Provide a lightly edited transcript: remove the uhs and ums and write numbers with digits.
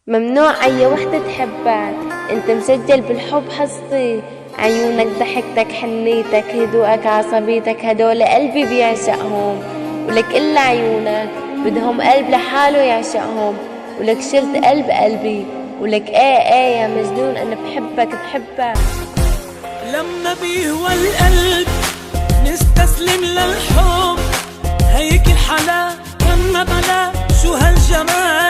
ممنوع أي وحدة تحبك، انت مسجل بالحب حصري. عيونك، ضحكتك، حنيتك، هدوءك، عصبيتك، هدول قلبي بيعشقهم. ولك إلا عيونك بدهم قلب لحاله يعشقهم. ولك شلت قلبي، ولك ايه يا مجنون انا بحبك. لما بيهوى القلب نستسلم للحب، هيك الحلا، اما بلا شو هالجمال.